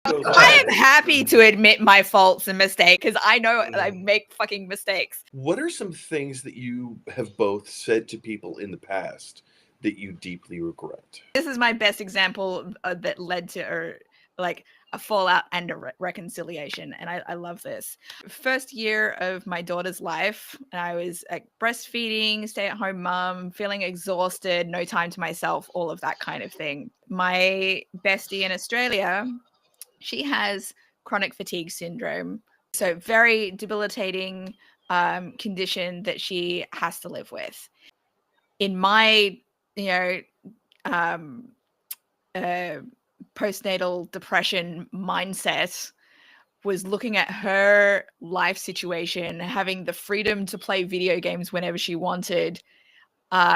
I am happy to admit my faults and mistakes because I know I make fucking mistakes. What are some things that you have both said to people in the past that you deeply regret? This is my best example that led to like a fallout and a reconciliation, and I love this. First year of my daughter's life, and I was like breastfeeding, stay-at-home mom, feeling exhausted, no time to myself, all of that kind of thing. My bestie in Australia, she has chronic fatigue syndrome, so very debilitating condition that she has to live with. In my, you know, um, postnatal depression mindset, was looking at her life situation, having the freedom to play video games whenever she wanted,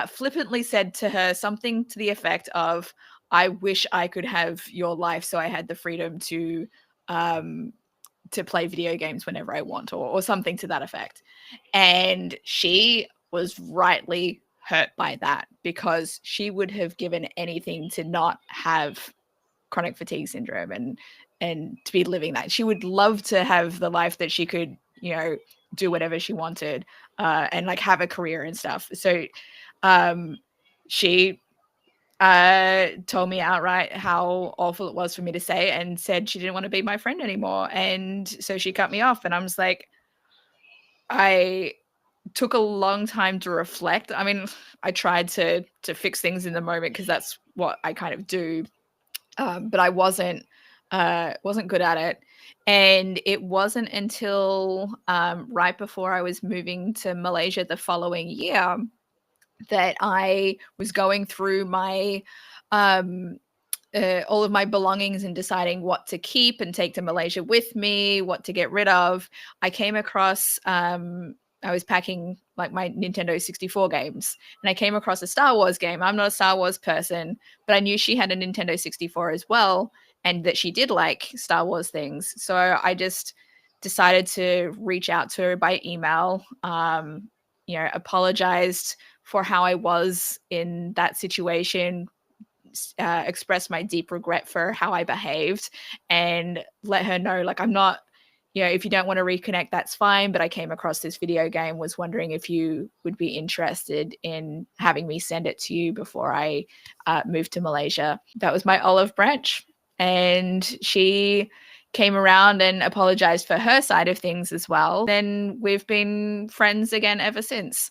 flippantly said to her something to the effect of, I wish I could have your life so I had the freedom to play video games whenever I want, or something to that effect. And she was rightly hurt by that because she would have given anything to not have chronic fatigue syndrome and to be living that. She would love to have the life that she could, do whatever she wanted, and like have a career and stuff. So she told me outright how awful it was for me to say, and said she didn't want to be my friend anymore. And so she cut me off, and I'm just like, I took a long time to reflect. I mean, I tried to fix things in the moment because that's what I kind of do. But I wasn't good at it. And it wasn't until right before I was moving to Malaysia the following year that I was going through my all of my belongings and deciding what to keep and take to Malaysia with me, what to get rid of. I came across I was packing like my Nintendo 64 games, and I came across a Star Wars game. I'm not a Star Wars person, but I knew she had a Nintendo 64 as well, and that she did like Star Wars things. So I just decided to reach out to her by email, apologized for how I was in that situation, expressed my deep regret for how I behaved, and let her know, like, I'm not, if you don't want to reconnect, that's fine. But I came across this video game, was wondering if you would be interested in having me send it to you before I moved to Malaysia. That was my olive branch. And she came around and apologized for her side of things as well. Then we've been friends again ever since.